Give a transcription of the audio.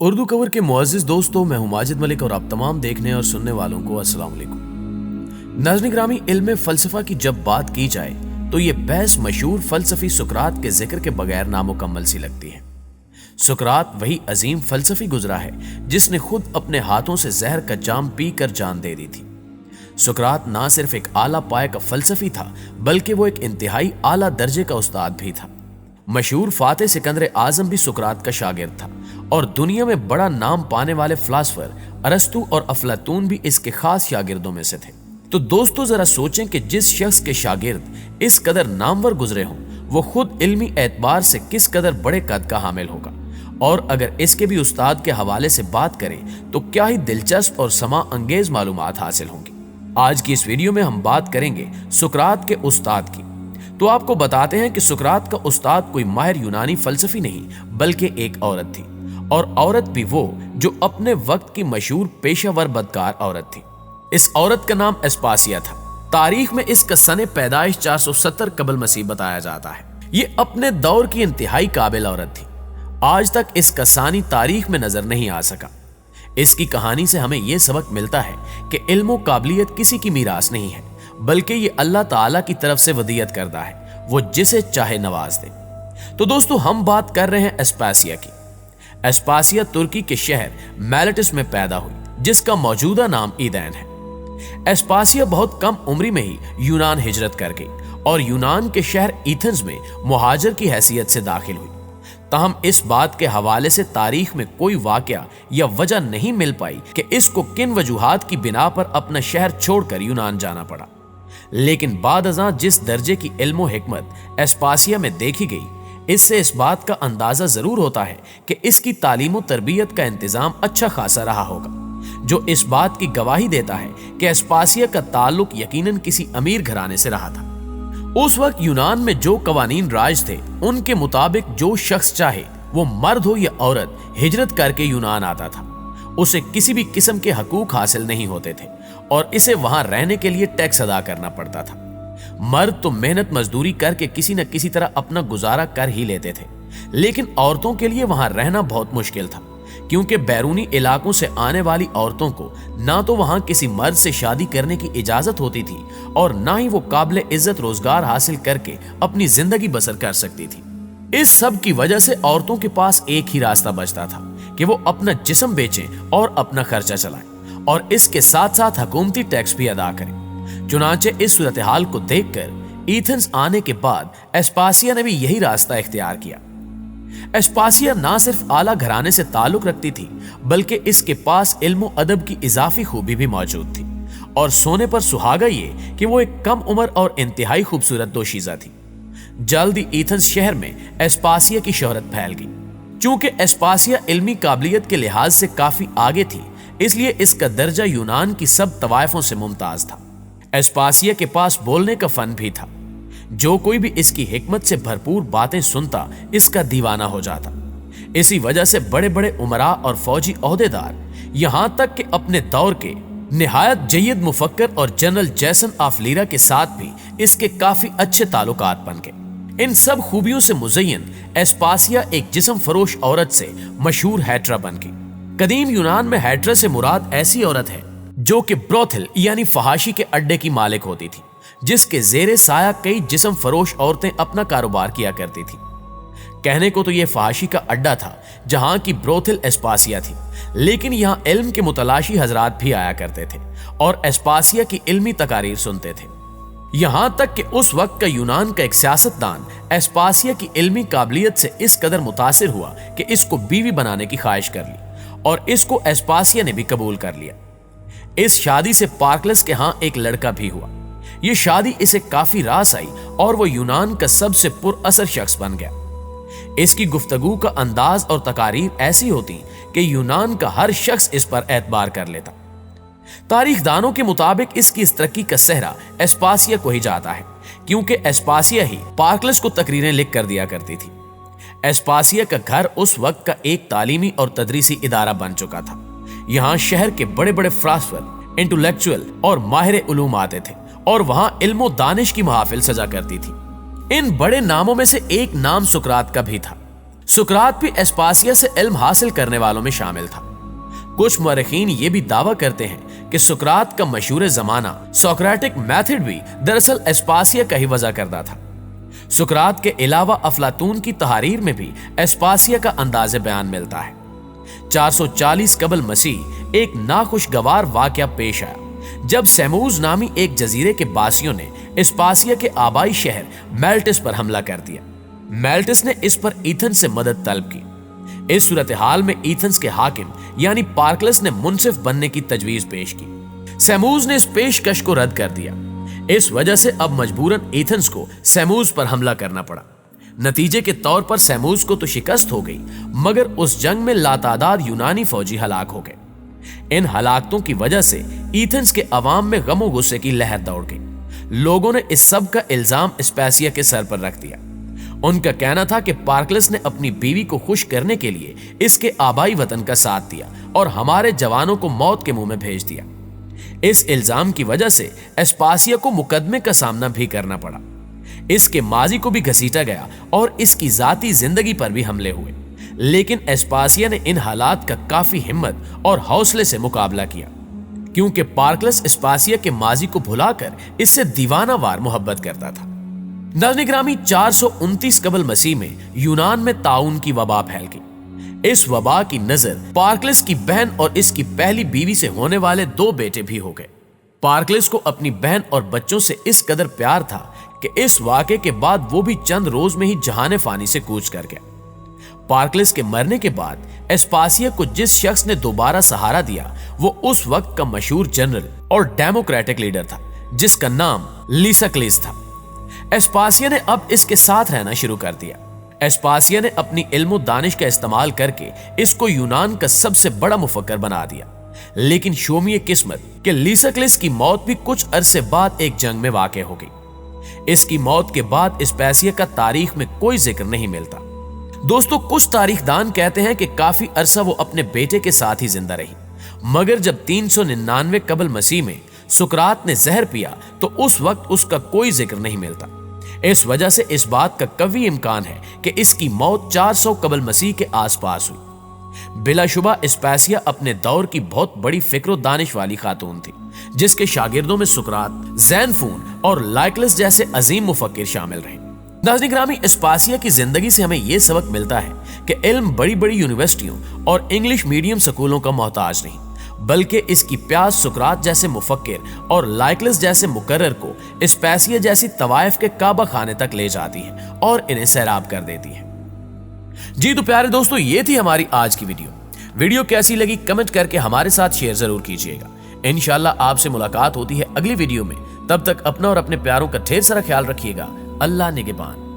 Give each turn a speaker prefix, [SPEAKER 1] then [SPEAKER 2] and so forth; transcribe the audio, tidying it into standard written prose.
[SPEAKER 1] Urdu cover के मुअज़्ज़िज़ दोस्तों, मैं हूं माजिद मलिक और आप तमाम देखने और सुनने वालों को अस्सलाम वालेकुम। नाज़रीन ग्रामी, इल्म फ़लसफ़ा की जब बात की जाए तो ये बहस मशहूर फ़लसफ़ी सुकरात के जिक्र के बगैर नामुकम्मल सी लगती है। सुकरात वही अजीम फ़लसफ़ी गुजरा है जिसने खुद अपने हाथों से जहर का जाम पी कर जान दे दी थी। सुकरात ना सिर्फ एक आला पाए का फ़लसफ़ी था, बल्कि वो एक इंतहाई आला दर्जे का उस्ताद भी था। मशहूर फातेह सिकंदर आजम भी सुकरात का शागिर्द था और दुनिया में बड़ा नाम पाने वाले फिलासफर अरस्तु और अफलातून भी इसके खास शागिर्दों में से थे। तो दोस्तों, जरा सोचें कि जिस शख्स के शागिर्द इस कदर नामवर गुजरे हों, वो खुद इल्मी एतबार से किस कदर बड़े कद का हामिल होगा, और अगर इसके भी उस्ताद के हवाले से बात करें तो क्या ही दिलचस्प और समा अंगेज मालूमात हासिल होंगी। आज की इस वीडियो में हम बात करेंगे सुकरात के उस्ताद की। तो आपको बताते हैं कि सुकरात का उस्ताद कोई माहिर यूनानी फलसफी नहीं, बल्कि एक औरत थी, और औरत भी वो जो अपने वक्त की मशहूर पेशावर बदकार औरत थी। इस औरत का नाम एस्पासिया था। तारीख में इसका सने पैदाइश 470 कबल मसीह बताया जाता है। ये अपने दौर की इंतहाई काबिल औरत थी। आज तक इसका सानी तारीख में नजर नहीं आ सका। इसकी कहानी से हमें यह सबक मिलता है कि इल्म और काबिलियत किसी की मीरास नहीं है, बल्कि ये अल्लाह ताला की तरफ से वदियत करता है, वो जिसे चाहे नवाज दे। तो दोस्तों, हम बात कर रहे हैं एस्पासिया की। एस्पासिया तुर्की के शहर मैलेटिस में पैदा हुई, जिसका मौजूदा नाम ईदैन है। एस्पासिया बहुत कम उम्र में ही यूनान हिजरत कर गई और यूनान के शहर एथेंस में मुहाजिर की हैसियत से दाखिल हुई। ताहम इस बात के हवाले से तारीख में कोई वाकया या वजह नहीं मिल पाई कि इसको किन वजूहात की बिना पर अपना शहर छोड़कर यूनान जाना पड़ा। लेकिन बाद अज़ां जिस दर्जे की इल्म और हिकमत एस्पासिया में देखी गई, इससे इस बात का अंदाजा जरूर होता है कि इसकी तालीम और तरबियत का इंतजाम अच्छा खासा रहा होगा, जो इस बात की गवाही देता है कि एस्पासिया का ताल्लुक यकीनन किसी अमीर घराने से रहा था। उस वक्त यूनान में जो कवानीन राज थे, उनके मुताबिक जो शख्स चाहे, वो मर्द हो या औरत, हिजरत करके यूनान आता था। उसे किसी भी किस्म के हकूक हासिल नहीं होते थे और इसे वहां रहने के लिए टैक्स अदा करना पड़ता था। मर्द तो मेहनत मजदूरी करके किसी न किसी तरह अपना गुजारा कर ही लेते थे, लेकिन औरतों के लिए वहां रहना बहुत मुश्किल था, क्योंकि बैरूनी इलाकों से आने वाली औरतों को ना तो वहां किसी मर्द से शादी करने की इजाजत होती थी और ना ही वो काबिल इज्जत रोजगार हासिल करके अपनी जिंदगी बसर कर सकती थी। इस सब की वजह से औरतों के पास एक ही रास्ता बचता था कि वो अपना जिस्म बेचें और अपना खर्चा चलाएं, और इसके साथ साथ हुकूमती टैक्स भी अदा करें। चुनांचे इस सूरत हाल को देखकर एथेंस आने के बाद एस्पासिया ने भी यही रास्ता इख्तियार किया। एस्पासिया ना सिर्फ आला घराने से ताल्लुक रखती थी, बल्कि इसके पास इल्म अदब की इजाफी खूबी भी मौजूद थी, और सोने पर सुहागा ये कि वो एक कम उम्र और इंतहाई खूबसूरत दोशीज़ा थी। जल्दी एथेंस शहर में एस्पासिया की शोहरत फैल गई। चूंकि एस्पासिया इल्मी काबिलियत के लिहाज से काफी आगे थी, इसलिए इसका दर्जा यूनान की सब तवाइफों से मुमताज था। एस्पासिया के पास बोलने का फन भी था। जो कोई भी इसकी हिकमत से भरपूर बातें सुनता, इसका दीवाना हो जाता। इसी वजह से बड़े बड़े उमरा और फौजी ओहदेदार, यहां तक कि अपने दौर के निहायत जय्यद मुफक्कर और जनरल जैसन ऑफ लीरा के साथ भी इसके काफी अच्छे ताल्लुकात बन गए। इन सब खूबियों से मुज़य्यन एस्पासिया एक जिस्म फरोश औरत से मशहूर हैट्रा बन गई। कदीम यूनान में हैट्रा से मुराद ऐसी औरत है जो कि ब्रोथल यानी फहाशी के अड्डे की मालिक होती थी, जिसके जेरे साया कई जिस्म फरोश औरतें अपना कारोबार किया करती थी। कहने को तो यह फहाशी का अड्डा था जहां की ब्रोथल एस्पासिया थी, लेकिन यहां इल्म के मुतलाशी हजरात भी आया करते थे और एस्पासिया की इल्मी तकारीर सुनते थे। यहां तक कि उस वक्त का यूनान का एक सियासतदान एस्पासिया की इल्मी काबिलियत से इस कदर मुतासिर हुआ कि इसको बीवी बनाने की ख्वाहिश कर ली, और इसको एस्पासिया ने भी कबूल कर लिया। इस शादी से पार्कलस के यहां एक लड़का भी हुआ। यह शादी इसे काफी रास आई और वो यूनान का सबसे पुरअसर शख्स बन गया। इसकी गुफ्तगू का अंदाज और तकारीर ऐसी होती कि यूनान का हर शख्स इस पर एतबार कर लेता। तारीखदानों के मुताबिक इसकी इस तरक्की का सेहरा एस्पासिया को ही जाता है, क्योंकि एस्पासिया ही पार्कलस को तकरीरें लिख कर दिया करती थी। एस्पासिया का घर उस वक्त का एक तालीमी और तदरीसी इदारा बन चुका था। यहाँ शहर के बड़े बड़े फिलासफर, इंटेलेक्चुअल और माहिर उलूम आते थे, और वहां इल्म दानिश की महफिल सजा करती थी। इन बड़े नामों में से एक नाम सुकरात का भी था। सुकरात भी एस्पासिया से इल्म हासिल करने वालों में शामिल था। कुछ मुअर्रिखीन ये भी दावा करते हैं कि सुकरात का मशहूर जमाना सोक्रेटिक मेथड भी दरअसल एस्पासिया का ही वजह करता था। सुकरात के अलावा अफलातून की तहरीर में भी एस्पासिया का अंदाज़ बयान मिलता है। 440 कबल मसीह एक नाखुशगवार वाकया पेश आया जब सेमूज नामी एक जजीरे के बासियों ने एस्पासिया के आबाई शहर मेल्टिस पर हमला कर दिया। मेल्टिस ने इस पर ईथन से मदद तलब की। इस सूरत हाल में ईथन्स के हाकिम यानी पार्कलस ने मुंसिफ बनने की तजवीज पेश की। सेमूज ने इस पेशकश को रद्द कर दिया। इस वजह से अब मजबूरन ईथन्स को सेमूज पर हमला करना पड़ा। नतीजे के तौर पर सेमूज को तो शिकस्त हो गई, मगर उस जंग में लातादाद यूनानी फौजी हलाक हो गए। इन हलाकतों की वजह से ईथन्स के अवाम में गमो गुस्से की लहर दौड़ गई। लोगों ने इस सब का इल्जाम एस्पासिया के सर पर रख दिया। उनका कहना था कि पार्कलस ने अपनी बीवी को खुश करने के लिए इसके आबाई वतन का साथ दिया और हमारे जवानों को मौत के मुंह में भेज दिया। इस इल्जाम की वजह से एस्पासिया को मुकदमे का सामना भी करना पड़ा। इसके माजी को भी घसीटा गया और इसकी जाती जिंदगी पर भी हमले हुए, लेकिन एस्पासिया ने इन हालात का काफी हिम्मत और हौसले से मुकाबला किया, क्योंकि पार्कलस एस्पासिया के माजी को भुलाकर इससे दीवानावार मोहब्बत करता था। नाज़रीन गिरामी, 429 कबल मसीह में यूनान में ताउन की वबा फैल गई। इस वबा की नजर पार्कलस की बहन और इसकी पहली बीवी से होने वाले 2 बेटे भी हो गए। पार्कलस को अपनी बहन और बच्चों से इस कदर प्यार था कि इस वाक़े के बाद वो भी चंद रोज में ही जहाने फानी से कूच कर गया। पार्कलस के मरने के बाद एस्पासिया को जिस शख्स ने दोबारा सहारा दिया वो उस वक्त का मशहूर जनरल और डेमोक्रेटिक लीडर था जिसका नाम लीसाक्लीस था। एस्पासिया ने अब इसके साथ रहना शुरू कर दिया। एस्पासिया ने अपनी इल्म और दानिश का इस्तेमाल करके इसको यूनान का सबसे बड़ा मुफक्कर बना दिया, लेकिन शोमिये किस्मत कि लीसाक्लीस की मौत भी कुछ अरसे बाद एक जंग में वाक़ हो गई। इसकी मौत के बाद एस्पासिया का तारीख में कोई जिक्र नहीं मिलता। दोस्तों, कुछ तारीखदान कहते हैं कि काफी अरसा वो अपने बेटे के साथ ही जिंदा रही, मगर जब 399 कबल मसीह में सुकरात ने जहर पिया तो उस वक्त उसका कोई जिक्र नहीं मिलता। इस वजह से इस बात का कवी इम्कान है कि इसकी मौत 400 कबल मसीह के आसपास हुई। बिलाशुबा एस्पासिया अपने दौर की बहुत बड़ी फिक्र और दानिश वाली खातून थी, जिसके शागिर्दों में सुकरात, ज़ैनफून और लाइकलस जैसे अजीम मुफक्किर शामिल रहे। नाज़रीन गिरामी, एस्पासिया की जिंदगी से हमें यह सबक मिलता है कि इल्म बड़ी बड़ी यूनिवर्सिटियों और इंग्लिश मीडियम स्कूलों का मोहताज नहीं, बल्कि इसकी प्यास सुकरात जैसे मुफक्किर और लाइकलस जैसे मुकर्रर को एस्पासिया जैसी तवाइफ के काबा खाने तक ले जाती है और इन्हें सैराब कर देती है। जी तो प्यारे दोस्तों, ये थी हमारी आज की वीडियो कैसी लगी कमेंट करके हमारे साथ शेयर जरूर कीजिएगा। इंशाल्लाह आपसे मुलाकात होती है अगली वीडियो में। तब तक अपना और अपने प्यारों का ढेर सारा ख्याल रखिएगा। अल्लाह निगहबान।